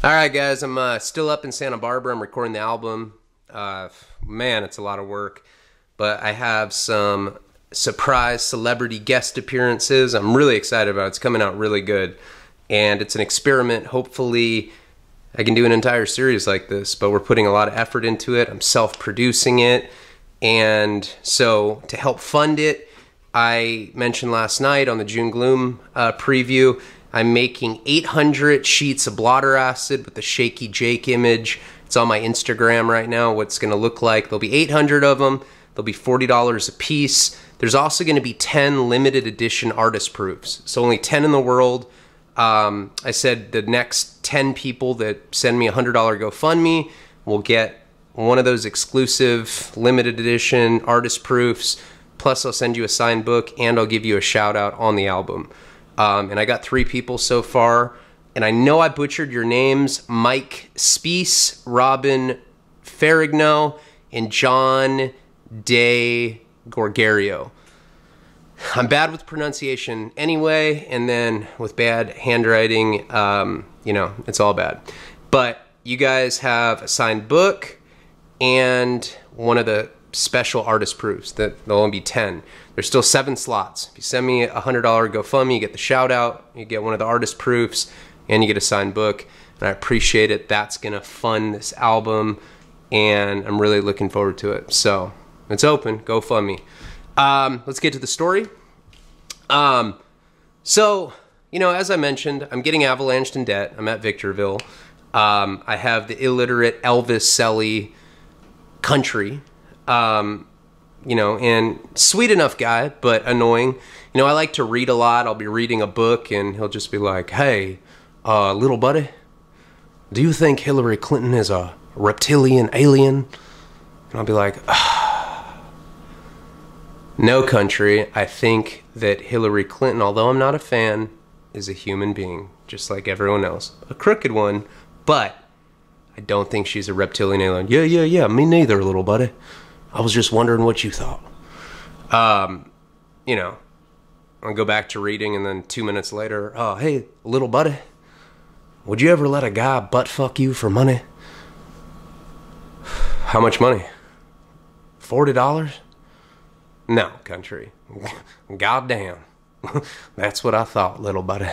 All right, guys, I'm still up in Santa Barbara. I'm recording the album. Man, it's a lot of work. But I have some surprise celebrity guest appearances. I'm really excited about it. It's coming out really good. And it's an experiment. Hopefully, I can do an entire series like this. But we're putting a lot of effort into it. I'm self-producing it. And so to help fund it, I mentioned last night on the June Gloom preview, I'm making 800 sheets of blotter acid with the Shaky Jake image. It's on my Instagram right now, what it's going to look like. There'll be 800 of them. They'll be $40 a piece. There's also going to be 10 limited edition artist proofs. So only 10 in the world. I said the next 10 people that send me a $100 GoFundMe will get one of those exclusive limited edition artist proofs. Plus I'll send you a signed book and I'll give you a shout out on the album. And I got 3 people so far. And I know I butchered your names. Mike Speece, Robin Ferrigno, and John De Gorgario. I'm bad with pronunciation anyway. And then with bad handwriting, you know, it's all bad. But you guys have a signed book and one of the special artist proofs that there'll only be 10. There's still 7 slots. If you send me a $100 GoFundMe, you get the shout out, you get one of the artist proofs, and you get a signed book. And I appreciate it. That's gonna fund this album, and I'm really looking forward to it. So it's open. GoFundMe. Let's get to the story. So you know, as I mentioned, I'm getting avalanched in debt. I'm at Victorville. I have the illiterate Elvis Selly country. You know, and sweet enough guy, but annoying. You know, I like to read a lot. I'll be reading a book and he'll just be like, hey, little buddy, do you think Hillary Clinton is a reptilian alien? And I'll be like, no, country. I think that Hillary Clinton, although I'm not a fan, is a human being, just like everyone else. A crooked one, but I don't think she's a reptilian alien. Yeah, me neither, little buddy. I was just wondering what you thought. You know, I'll go back to reading and then 2 minutes later, oh, hey, little buddy, would you ever let a guy butt fuck you for money? How much money? $40? No, country. Goddamn. That's what I thought, little buddy.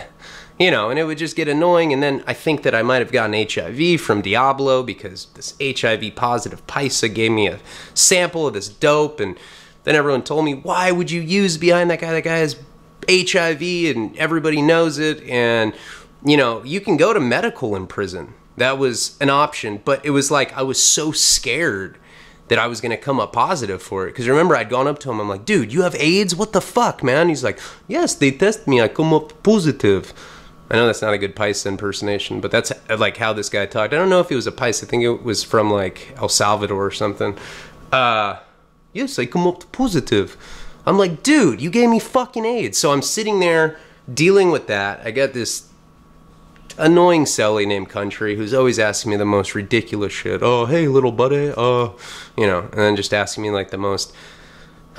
You know, and it would just get annoying, and then I think that I might have gotten HIV from Diablo because this HIV positive Paisa gave me a sample of this dope, and then everyone told me, why would you use behind that guy? That guy has HIV and everybody knows it, and you know, you can go to medical in prison. That was an option, but it was like I was so scared that I was going to come up positive for it. Because remember, I'd gone up to him, I'm like, dude, you have AIDS? What the fuck, man? He's like, yes, they test me, I come up positive. I know that's not a good Paisa impersonation, but that's like how this guy talked. I don't know if he was a Paisa. I think it was from like El Salvador or something. Yes, I come up positive. I'm like, dude, you gave me fucking AIDS. So I'm sitting there dealing with that. I got this annoying Selly named Country who's always asking me the most ridiculous shit. Oh, hey, little buddy. You know, and then just asking me like the most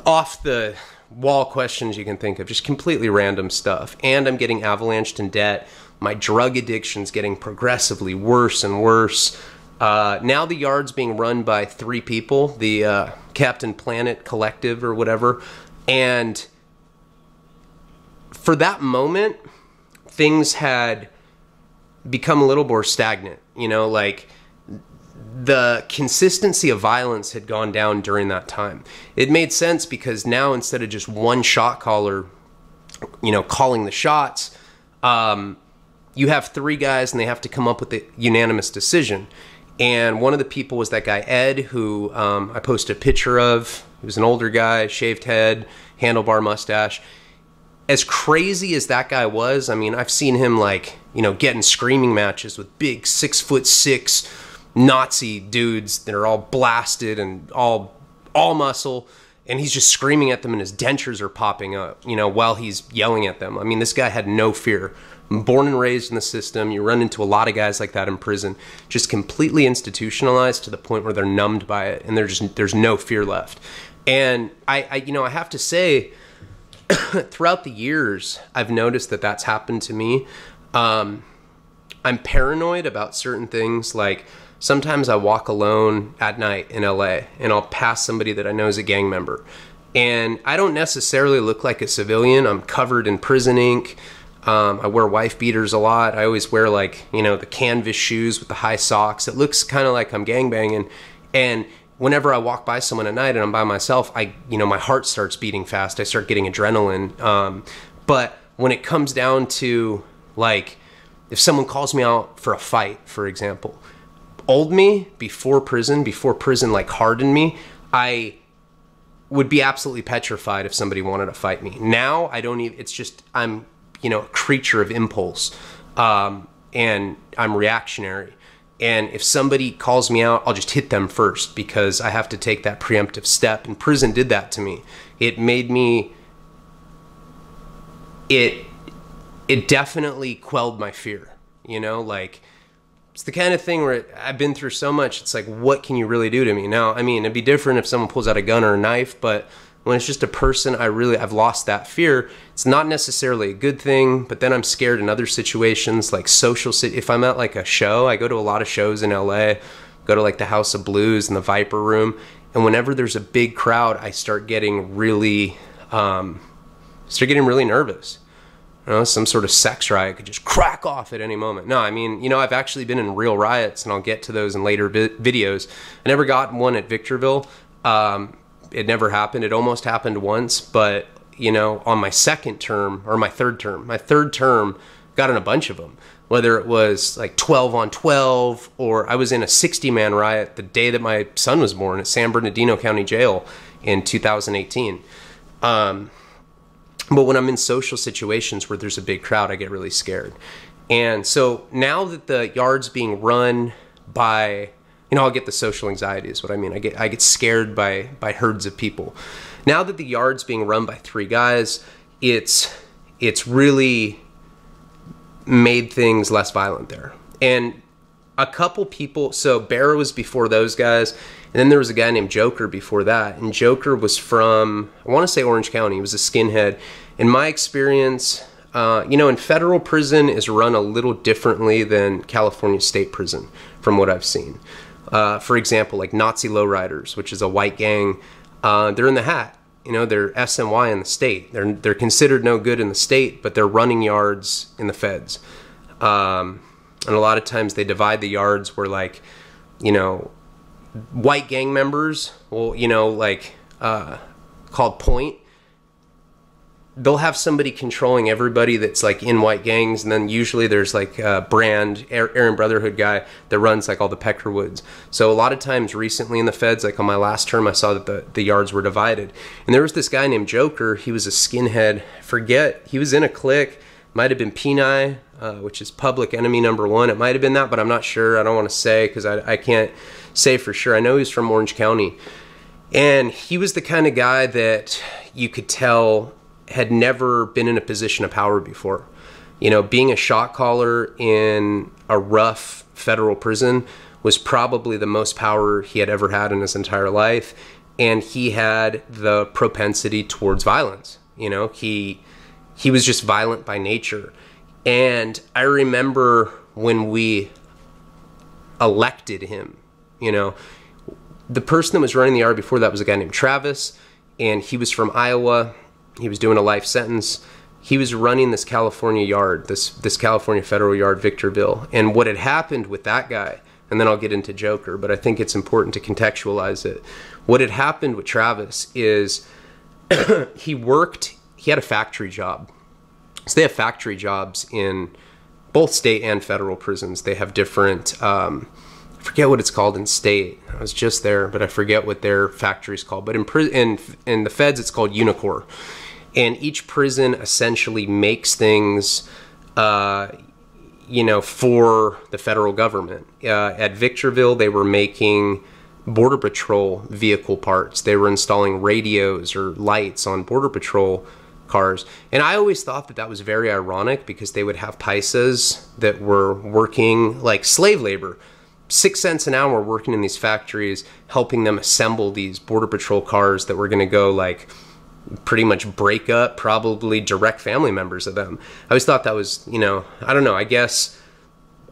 off the wall questions you can think of, just completely random stuff. And I'm getting avalanched in debt. My drug addiction's getting progressively worse and worse. Now the yard's being run by 3 people, the Captain Planet Collective or whatever. And for that moment, things had become a little more stagnant. You know, like the consistency of violence had gone down during that time. It made sense because now instead of just one shot caller, you know, calling the shots, you have 3 guys and they have to come up with a unanimous decision. And one of the people was that guy Ed, who I posted a picture of. He was an older guy, shaved head, handlebar mustache. As crazy as that guy was, I mean, I've seen him like, you know, getting screaming matches with big 6'6" Nazi dudes that are all blasted and all muscle, and he's just screaming at them and his dentures are popping up, you know, while he's yelling at them. I mean, this guy had no fear. Born and raised in the system. You run into a lot of guys like that in prison, just completely institutionalized to the point where they're numbed by it and there's no fear left. And I you know, I have to say, throughout the years, I've noticed that that's happened to me. I'm paranoid about certain things. Like sometimes I walk alone at night in LA and I'll pass somebody that I know is a gang member. And I don't necessarily look like a civilian. I'm covered in prison ink. I wear wife beaters a lot. I always wear like, you know, the canvas shoes with the high socks. It looks kind of like I'm gangbanging. And whenever I walk by someone at night and I'm by myself, my heart starts beating fast. I start getting adrenaline. But when it comes down to like, if someone calls me out for a fight, for example, old me before prison like hardened me, I would be absolutely petrified if somebody wanted to fight me. Now I don't even, it's just, I'm, a creature of impulse. And I'm reactionary. And if somebody calls me out, I'll just hit them first because I have to take that preemptive step. And prison did that to me. It made me, it definitely quelled my fear, like it's the kind of thing where I've been through so much. It's like, what can you really do to me? Now, I mean, it'd be different if someone pulls out a gun or a knife, but when it's just a person, I've lost that fear. It's not necessarily a good thing, but then I'm scared in other situations, like if I'm at like a show, I go to a lot of shows in LA, go to like the House of Blues and the Viper Room. And whenever there's a big crowd, I start getting really nervous. Some sort of sex riot could just crack off at any moment. No, I mean, I've actually been in real riots, and I'll get to those in later videos. I never got one at Victorville. It never happened. It almost happened once, but, on my third term, got in a bunch of them. Whether it was like 12 on 12, or I was in a 60-man riot the day that my son was born at San Bernardino County Jail in 2018. But when I'm in social situations where there's a big crowd, I get really scared. And so now that the yard's being run by, I'll get the social anxiety is what I mean. I get scared by herds of people. Now that the yard's being run by 3 guys, it's really made things less violent there. And a couple people, so Barra was before those guys, and then there was a guy named Joker before that. And Joker was from, I want to say Orange County. He was a skinhead. In my experience, in federal prison is run a little differently than California state prison, from what I've seen. For example, like Nazi Lowriders, which is a white gang, they're in the hat. They're SNY in the state. They're considered no good in the state, but they're running yards in the feds. And a lot of times they divide the yards where, like, white gang members will, called point. They'll have somebody controlling everybody that's like in white gangs, and then usually there's like a brand Aryan Brotherhood guy that runs like all the Peckerwoods. So a lot of times recently in the feds, like on my last term, I saw that the yards were divided. And there was this guy named Joker. He was a skinhead. He was in a clique. Might have been Peni, which is public enemy #1. It might have been that, but I'm not sure. I don't want to say because I can't say for sure. I know he's from Orange County. And he was the kind of guy that you could tell had never been in a position of power before. Being a shot caller in a rough federal prison was probably the most power he had ever had in his entire life. And he had the propensity towards violence. He was just violent by nature. And I remember when we elected him, the person that was running the yard before that was a guy named Travis, and he was from Iowa. He was doing a life sentence. He was running this California yard, this California federal yard, Victorville. And what had happened with that guy, and then I'll get into Joker, but I think it's important to contextualize it. What had happened with Travis is he had a factory job. So they have factory jobs in both state and federal prisons. They have different, I forget what it's called in state. I was just there, but I forget what their factory's called. But in the feds, it's called Unicor. And each prison essentially makes things, for the federal government. At Victorville, they were making Border Patrol vehicle parts. They were installing radios or lights on Border Patrol cars. And I always thought that was very ironic because they would have paisas that were working like slave labor. 6 cents an hour working in these factories, helping them assemble these Border Patrol cars that were going to go like pretty much break up probably direct family members of them. I always thought that was, I don't know, I guess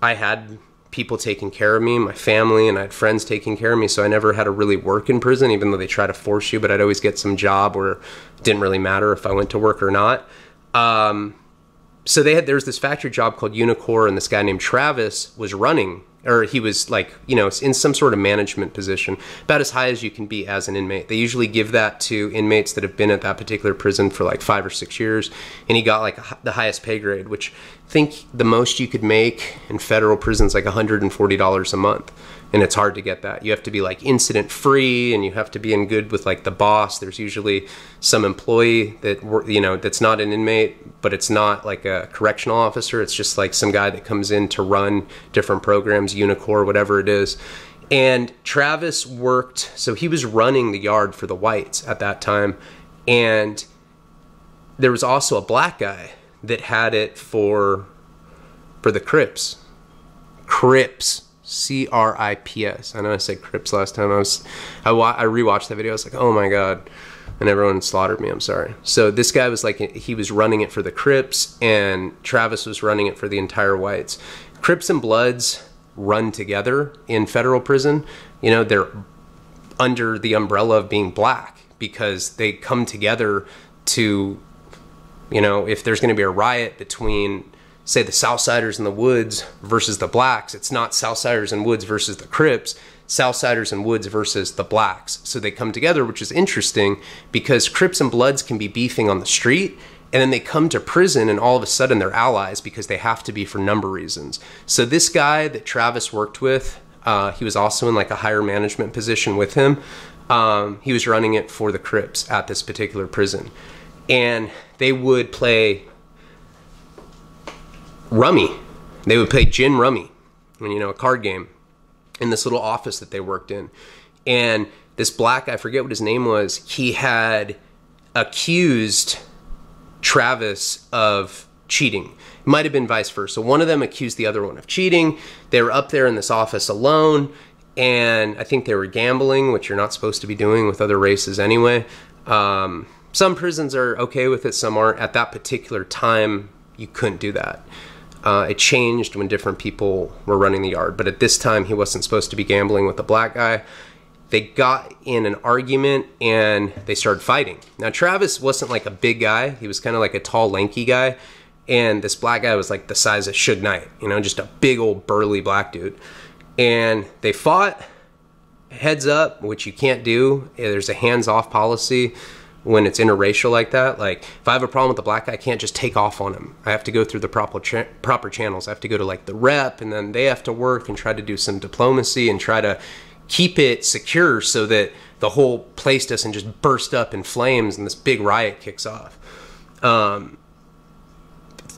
I had people taking care of me, my family, and I had friends taking care of me, so I never had to really work in prison, even though they try to force you, but I'd always get some job where it didn't really matter if I went to work or not. So there was this factory job called Unicor, and this guy named Travis was running, or he was like, you know, in some sort of management position, about as high as you can be as an inmate. They usually give that to inmates that have been at that particular prison for like 5 or 6 years, and he got like the highest pay grade, which I think the most you could make in federal prisons like $140 a month. And it's hard to get that. You have to be like incident free, and you have to be in good with like the boss. There's usually some employee that, you know, that's not an inmate, but it's not like a correctional officer. It's just like some guy that comes in to run different programs, Unicor, whatever it is. And Travis worked, so he was running the yard for the whites at that time. And there was also a black guy that had it for the Crips. Crips. C-R-I-P-S. I know I said Crips last time. I rewatched that video. I was like, oh my God. And everyone slaughtered me. I'm sorry. So this guy was like, he was running it for the Crips, and Travis was running it for the entire whites. Crips and Bloods run together in federal prison. You know, they're under the umbrella of being black because they come together to, you know, if there's going to be a riot between, say, the Southsiders and the Woods versus the blacks, it's not Southsiders and Woods versus the Crips, Southsiders and Woods versus the blacks. So they come together, which is interesting because Crips and Bloods can be beefing on the street, and then they come to prison and all of a sudden they're allies because they have to be for number reasons. So this guy that Travis worked with, he was also in like a higher management position with him. He was running it for the Crips at this particular prison. And they would play rummy. They would play gin rummy, you know, a card game, in this little office that they worked in. And this black guy, I forget what his name was, he had accused Travis of cheating. It might have been vice versa. One of them accused the other one of cheating. They were up there in this office alone, and I think they were gambling, which you're not supposed to be doing with other races anyway. Some prisons are okay with it, some aren't. At that particular time, you couldn't do that. It changed when different people were running the yard, but at this time he wasn't supposed to be gambling with the black guy. They got in an argument and they started fighting. Now Travis wasn't like a big guy, he was kind of like a tall, lanky guy, and this black guy was like the size of Suge Knight, you know, just a big old burly black dude. And they fought, heads up, which you can't do. There's a hands-off policy when it's interracial like that. Like, if I have a problem with a black guy, I can't just take off on him. I have to go through the proper channels. I have to go to like the rep, and then they have to work and try to do some diplomacy and try to keep it secure so that the whole place doesn't just burst up in flames and this big riot kicks off.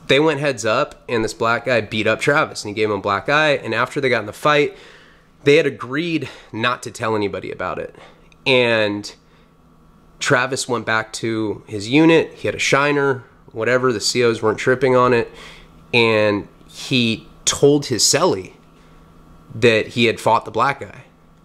They went heads up, and this black guy beat up Travis, and he gave him a black eye. And after they got in the fight, they had agreed not to tell anybody about it. And Travis went back to his unit. He had a shiner, whatever. The COs weren't tripping on it. And he told his cellie that he had fought the black guy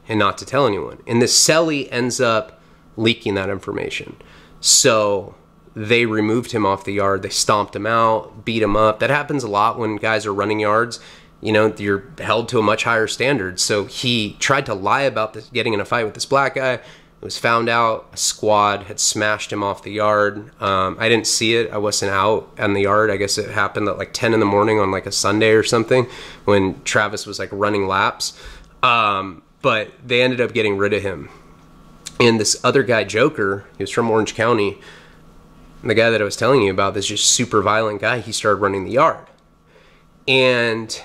and not to tell anyone. And the cellie ends up leaking that information. So they removed him off the yard. They stomped him out, beat him up. That happens a lot when guys are running yards. You know, you're held to a much higher standard. So he tried to lie about this, getting in a fight with this black guy. It was found out. A squad had smashed him off the yard. I didn't see it. I wasn't out on the yard. I guess it happened at like 10 in the morning on like a Sunday or something when Travis was like running laps. But they ended up getting rid of him. And this other guy, Joker, he was from Orange County. The guy that I was telling you about, this just super violent guy, he started running the yard. And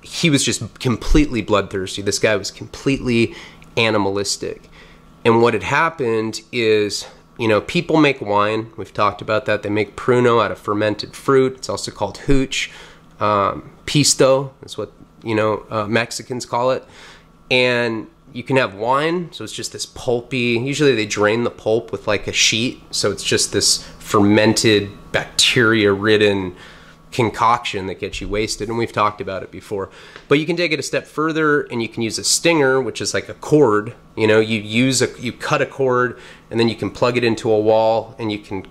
he was just completely bloodthirsty. This guy was completely animalistic. And what had happened is, you know, people make wine. We've talked about that. They make pruno out of fermented fruit. It's also called hooch. Pisto is what, you know, Mexicans call it. And you can have wine, so it's just this pulpy, usually they drain the pulp with like a sheet, so it's just this fermented, bacteria-ridden concoction that gets you wasted, and we've talked about it before. But you can take it a step further, and you can use a stinger, which is like a cord. You know, you cut a cord, and then you can plug it into a wall, and you can,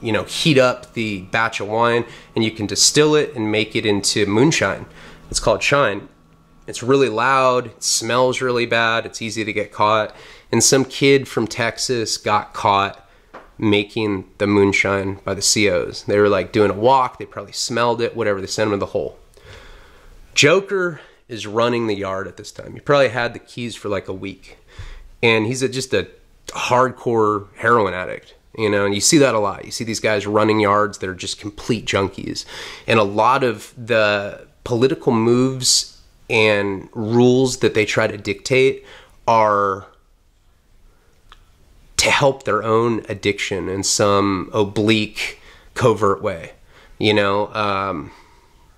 you know, heat up the batch of wine, and you can distill it and make it into moonshine. It's called shine. It's really loud, it smells really bad, it's easy to get caught. And some kid from Texas got caught making the moonshine by the COs. They were like doing a walk, they probably smelled it, whatever, they sent him to the hole. Joker is running the yard at this time. He probably had the keys for like a week. And he's just a hardcore heroin addict, you know, and you see that a lot. You see these guys running yards that are just complete junkies. And a lot of the political moves and rules that they try to dictate are to help their own addiction in some oblique, covert way, you know,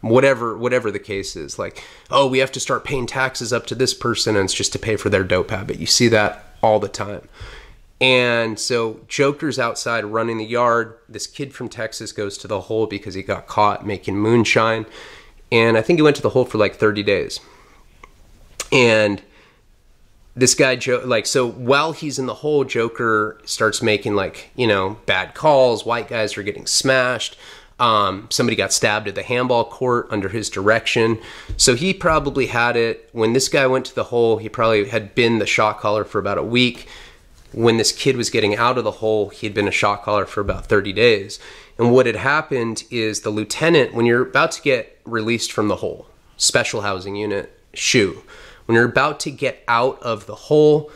whatever the case is. Like, oh, we have to start paying taxes up to this person, and it's just to pay for their dope habit. You see that all the time. And so Joker's outside running the yard. This kid from Texas goes to the hole because he got caught making moonshine. And I think he went to the hole for like 30 days. And this guy, like, so while he's in the hole, Joker starts making, like, you know, bad calls. White guys are getting smashed. Somebody got stabbed at the handball court under his direction. So he probably had it. When this guy went to the hole, he probably had been the shot caller for about a week. When this kid was getting out of the hole, he'd been a shot caller for about 30 days. And what had happened is the lieutenant, when you're about to get released from the hole, special housing unit, SHU, when you're about to get out of the hole,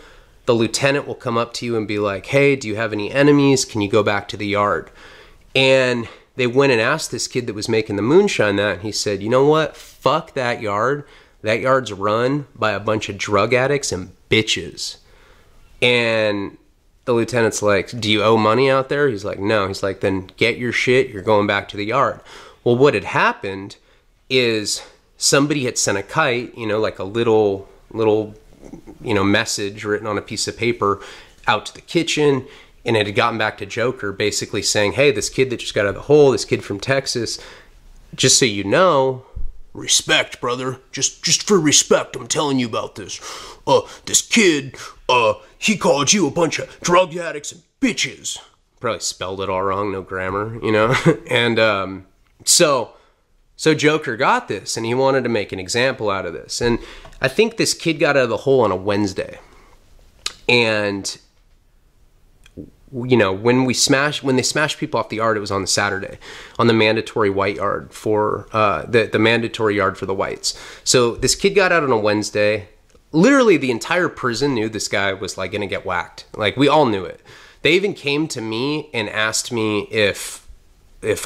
the lieutenant will come up to you and be like, hey, do you have any enemies? Can you go back to the yard? And they went and asked this kid that was making the moonshine that, and he said, you know what? Fuck that yard. That yard's run by a bunch of drug addicts and bitches. And the lieutenant's like, do you owe money out there? He's like, no. He's like, then get your shit. You're going back to the yard. Well, what had happened is somebody had sent a kite, you know, like a little, you know, message written on a piece of paper out to the kitchen. And it had gotten back to Joker basically saying, hey, this kid that just got out of the hole, this kid from Texas, just so you know, respect, brother, just for respect, I'm telling you about this. This kid, he called you a bunch of drug addicts and bitches. Probably spelled it all wrong, no grammar, you know? And so Joker got this, and he wanted to make an example out of this. And I think this kid got out of the hole on a Wednesday. And you know, when they smashed people off the yard, it was on the Saturday, on the mandatory white yard for the mandatory yard for the whites. So this kid got out on a Wednesday. Literally the entire prison knew this guy was like gonna get whacked. Like, we all knew it. They even came to me and asked me if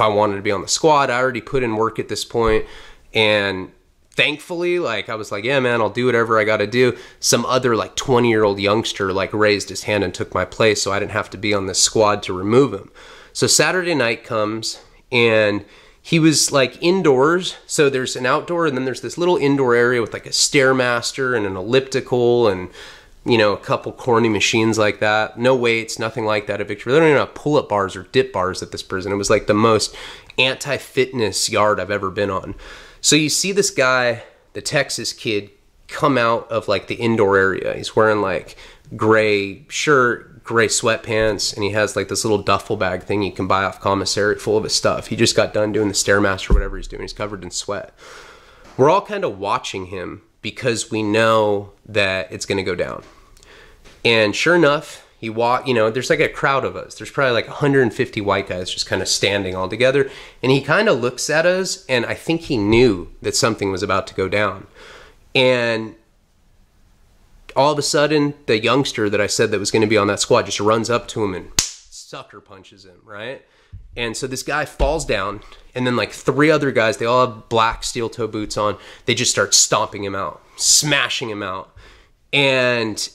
I wanted to be on the squad. I already put in work at this point, and thankfully, like, I was like, yeah, man, I'll do whatever I got to do. Some other like 20-year-old youngster like raised his hand and took my place, so I didn't have to be on this squad to remove him. So Saturday night comes, and he was like indoors. So there's an outdoor, and then there's this little indoor area with like a Stairmaster and an elliptical and, you know, a couple corny machines like that. No weights, nothing like that at Victoria. They don't even have pull-up bars or dip bars at this prison. It was like the most anti-fitness yard I've ever been on. So you see this guy, the Texas kid, come out of like the indoor area. He's wearing like gray shirt, gray sweatpants, and he has like this little duffel bag thing you can buy off commissary full of his stuff. He just got done doing the Stairmaster or whatever he's doing. He's covered in sweat. We're all kind of watching him because we know that it's going to go down. And sure enough, you know, there's like a crowd of us. There's probably like 150 white guys just kind of standing all together. And he kind of looks at us, and I think he knew that something was about to go down. And all of a sudden, the youngster that I said that was going to be on that squad just runs up to him and sucker punches him, right? And so this guy falls down, and then like 3 other guys, they all have black steel toe boots on. They just start stomping him out, smashing him out. And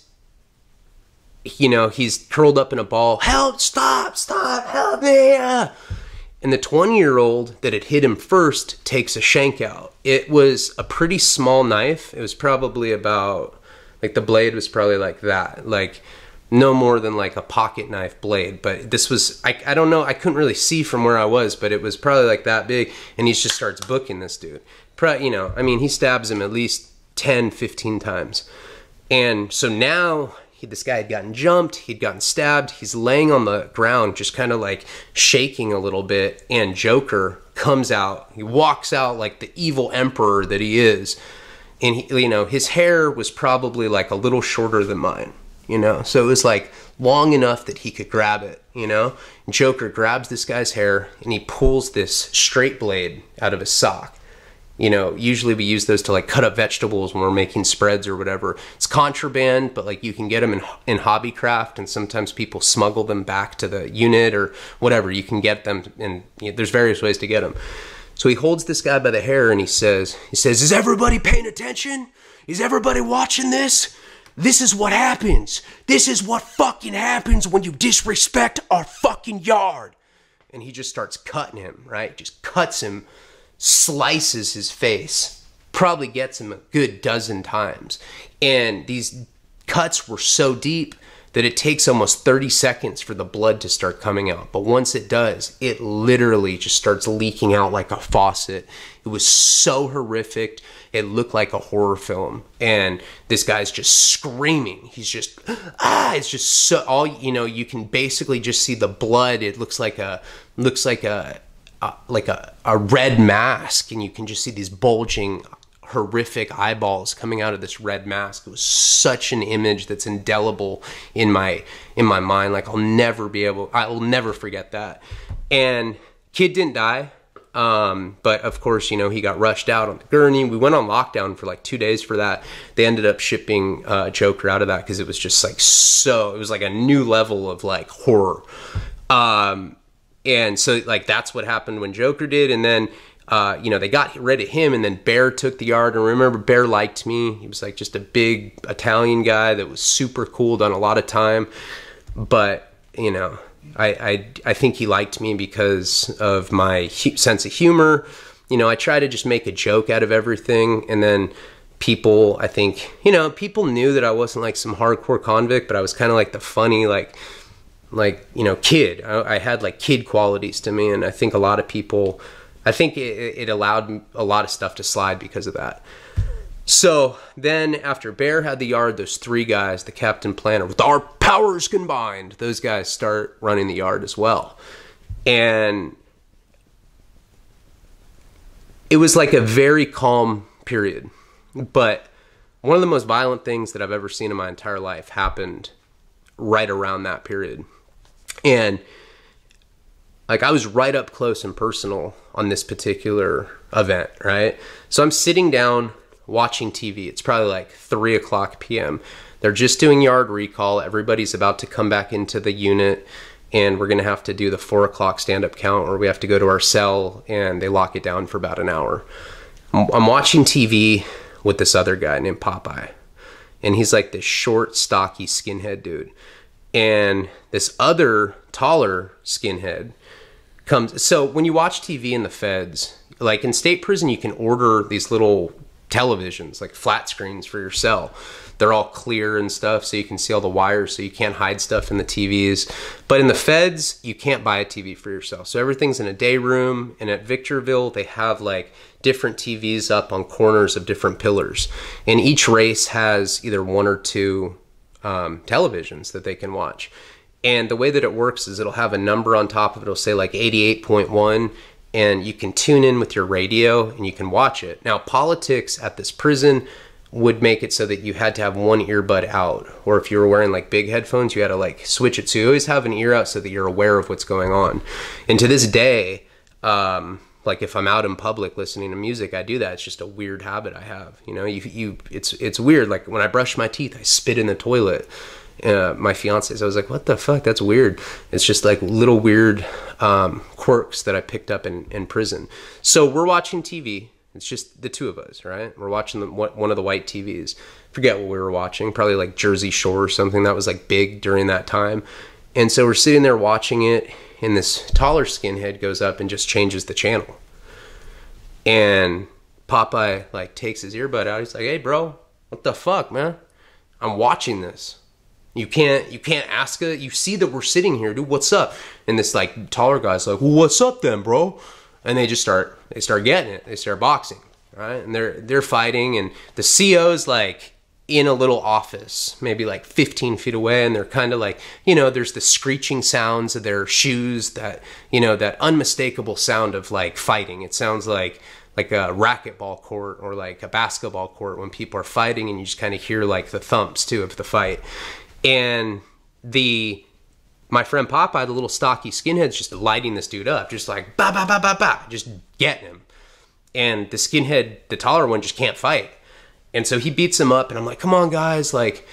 you know, he's curled up in a ball. Help, stop, help me. And the 20-year-old that had hit him first takes a shank out. It was a pretty small knife. It was probably about, like, the blade was probably like that. Like, no more than like a pocket knife blade. But this was, I don't know, I couldn't really see from where I was, but it was probably like that big. And he just starts booking this dude. You know, I mean, he stabs him at least 10, 15 times. And so now this guy had gotten jumped, he'd gotten stabbed, he's laying on the ground just kind of like shaking a little bit, and Joker comes out. He walks out like the evil emperor that he is. And, he, you know, his hair was probably like a little shorter than mine, you know. So it was like long enough that he could grab it, you know. And Joker grabs this guy's hair and he pulls this straight blade out of his sock. You know, usually we use those to like cut up vegetables when we're making spreads or whatever. It's contraband, but like you can get them in hobbycraft, and sometimes people smuggle them back to the unit or whatever. You can get them, and you know, there's various ways to get them. So he holds this guy by the hair and he says, is everybody paying attention? Is everybody watching this? This is what happens. This is what fucking happens when you disrespect our fucking yard. And he just starts cutting him, right? Just cuts him, slices his face, probably gets him a good dozen times. And these cuts were so deep that it takes almost 30 seconds for the blood to start coming out. But once it does, it literally just starts leaking out like a faucet. It was so horrific. It looked like a horror film. And this guy's just screaming. He's just, it's just so, all, you know, you can basically just see the blood. It looks like a red mask, and you can just see these bulging, horrific eyeballs coming out of this red mask. It was such an image that's indelible in my mind. Like I'll never forget that. And kid didn't die, but of course, you know, he got rushed out on the gurney. We went on lockdown for like 2 days for that. They ended up shipping Joker out of that because it was just like it was like a new level of like horror. And so like that's what happened when Joker did. And then you know, they got rid of him, and then Bear took the yard. And remember, Bear liked me. He was like just a big Italian guy that was super cool, done a lot of time. But, you know, I think he liked me because of my sense of humor. You know, I try to just make a joke out of everything. And then people, I think, you know, people knew that I wasn't like some hardcore convict, but I was kind of like the funny, like, you know, kid. I had like kid qualities to me. And I think a lot of people, I think it allowed a lot of stuff to slide because of that. So then after Bear had the yard, those three guys, the Captain Planner, with our powers combined, those guys start running the yard as well. And it was like a very calm period. But one of the most violent things that I've ever seen in my entire life happened right around that period. And like I was right up close and personal on this particular event, right? So I'm sitting down watching TV. It's probably like 3 o'clock p.m. They're just doing yard recall. Everybody's about to come back into the unit, and we're going to have to do the 4 o'clock stand-up count, or we have to go to our cell, and they lock it down for about an hour. I'm watching TV with this other guy named Popeye, and he's like this short, stocky skinhead dude. And this other taller skinhead comes. So when you watch TV in the feds, like in state prison, you can order these little televisions, like flat screens for your cell. They're all clear and stuff, so you can see all the wires, so you can't hide stuff in the TVs. But in the feds, you can't buy a TV for yourself. So everything's in a day room, and at Victorville, they have like different TVs up on corners of different pillars. And each race has either 1 or 2 televisions that they can watch. And the way that it works is it'll have a number on top of it. It'll say like 88.1, and you can tune in with your radio and you can watch it. Now, politics at this prison would make it so that you had to have one earbud out, or if you were wearing like big headphones, you had to like switch it. So you always have an ear out so that you're aware of what's going on. And to this day, like if I'm out in public listening to music, I do that. It's just a weird habit I have. You know, it's weird. Like when I brush my teeth, I spit in the toilet. My fiance, so I was like, what the fuck? That's weird. It's just like little weird quirks that I picked up in prison. So we're watching TV. It's just the two of us, right? We're watching one of the white TVs. Forget what we were watching. Probably like Jersey Shore or something that was like big during that time. And so we're sitting there watching it, and this taller skinhead goes up and just changes the channel. And Popeye like takes his earbud out. He's like, hey bro, what the fuck, man? I'm watching this. You can't ask it. You see that we're sitting here, dude. What's up? And this like taller guy's like, well, what's up then, bro? And they start getting it. They start boxing, right? And they're fighting, and the CO's like in a little office, maybe like 15 feet away, and they're kind of like, you know, there's the screeching sounds of their shoes, that, you know, that unmistakable sound of like fighting. It sounds like a racquetball court or like a basketball court when people are fighting, and you just kind of hear like the thumps too of the fight. And my friend Popeye, the little stocky skinhead's just lighting this dude up, just like ba ba ba ba ba, just getting him. And the skinhead, the taller one, just can't fight. And so he beats him up, and I'm like, come on, guys, like,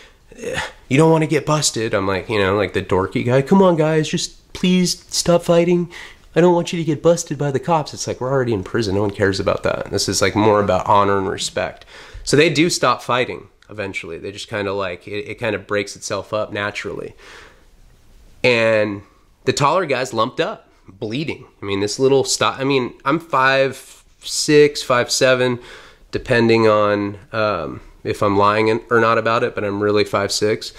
you don't want to get busted. I'm like, you know, like the dorky guy, come on, guys, just please stop fighting. I don't want you to get busted by the cops. It's like, we're already in prison. No one cares about that. This is like more about honor and respect. So they do stop fighting eventually. They just kind of like, it kind of breaks itself up naturally. And the taller guy's lumped up, bleeding. I mean, this little I mean, I'm 5'6", 5'7", depending on if I'm lying or not about it, but I'm really 5'6".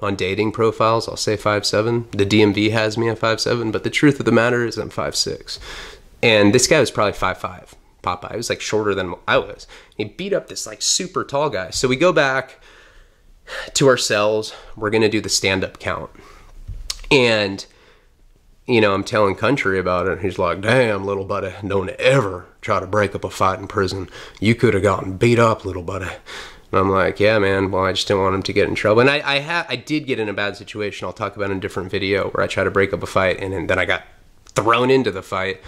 On dating profiles, I'll say 5'7". The DMV has me at 5'7", but the truth of the matter is I'm 5'6". And this guy was probably 5'5". Popeye was like shorter than I was. He beat up this like super tall guy. So we go back to our cells. We're gonna do the stand-up count. And, you know, I'm telling Country about it. And he's like, damn, little buddy, don't ever try to break up a fight in prison. You could have gotten beat up, little buddy. And I'm like, yeah, man, well, I just didn't want him to get in trouble. And I did get in a bad situation. I'll talk about in a different video where I tried to break up a fight, and then I got thrown into the fight.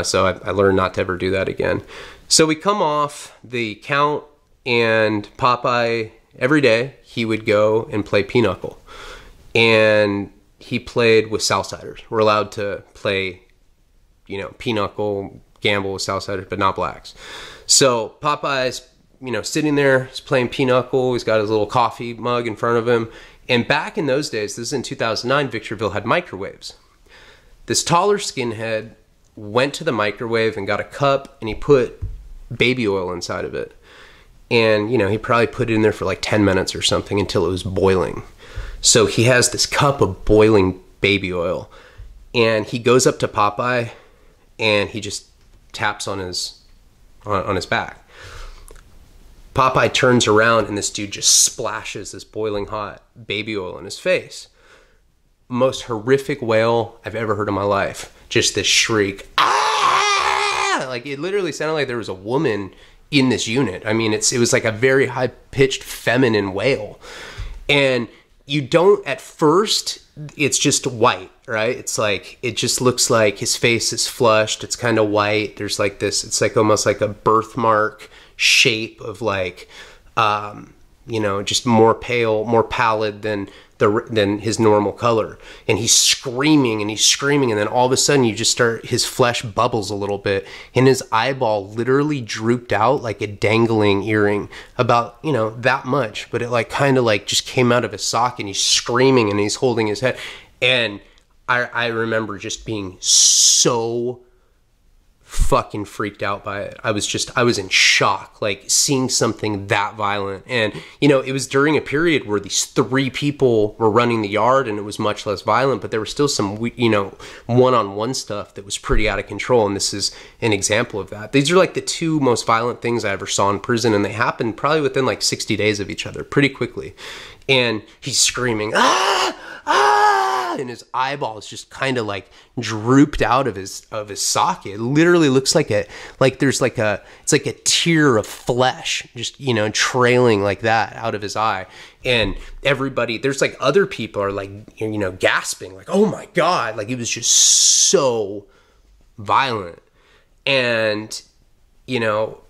So I learned not to ever do that again. So we come off the count, and Popeye, every day, he would go and play pinochle. And he played with Southsiders. We're allowed to play, you know, pinochle, gamble with Southsiders, but not blacks. So Popeye's, you know, sitting there, he's playing pinochle. He's got his little coffee mug in front of him. And back in those days, this is in 2009, Victorville had microwaves. This taller skinhead went to the microwave and got a cup, and he put baby oil inside of it. And, you know, he probably put it in there for like 10 minutes or something until it was boiling. So he has this cup of boiling baby oil, and he goes up to Popeye, and he just taps on his back. Popeye turns around, and this dude just splashes this boiling hot baby oil in his face. Most horrific wail I've ever heard in my life. Just this shriek, ah! Like, it literally sounded like there was a woman in this unit. I mean, it was like a very high-pitched feminine wail. And you don't, at first, it's just white, right? It's like, it just looks like his face is flushed. It's kind of white. There's like this, it's like almost like a birthmark shape of like, you know, just more pale, more pallid than his normal color. And he's screaming, and then all of a sudden you just start, his flesh bubbles a little bit, and his eyeball literally drooped out like a dangling earring, about, you know, that much, but it like kind of like just came out of his socket, and he's screaming, and he's holding his head. And I remember just being so fucking freaked out by it. I was in shock, like seeing something that violent. And, you know, it was during a period where these 3 people were running the yard, and it was much less violent, but there was still some, you know, one-on-one stuff that was pretty out of control. And this is an example of that. These are like the 2 most violent things I ever saw in prison, and they happened probably within like 60 days of each other, pretty quickly. And he's screaming, ah, ah, and his eyeballs just kind of like drooped out of his socket. It literally looks like there's like it's like a tear of flesh just, you know, trailing like that out of his eye. And everybody, there's like other people are like, you know, gasping like, oh my God, like it was just so violent. And, you know,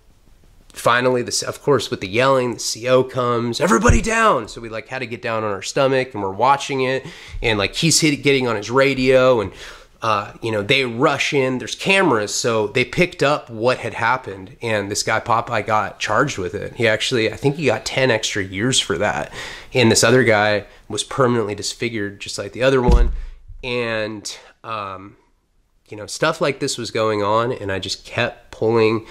finally, of course, with the yelling, the CO comes, everybody down. So we like had to get down on our stomach, and we're watching it, and like he's getting on his radio, and you know, they rush in. There's cameras, so they picked up what had happened, and this guy Popeye got charged with it. He actually, I think he got 10 extra years for that, and this other guy was permanently disfigured, just like the other one. And you know, stuff like this was going on, and I just kept pulling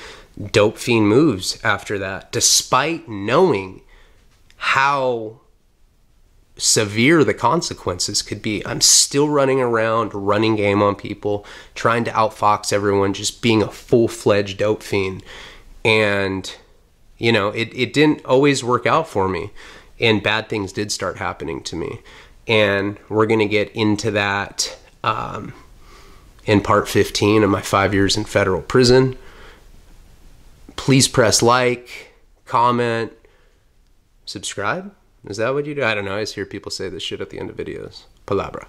dope fiend moves after that, despite knowing how severe the consequences could be. I'm still running around, running game on people, trying to outfox everyone, just being a full-fledged dope fiend. And You know, it didn't always work out for me, and bad things did start happening to me. And we're going to get into that in part 15 of my 5 years in federal prison. Please press like, comment, subscribe. Is that what you do? I don't know. I just hear people say this shit at the end of videos. Palabra.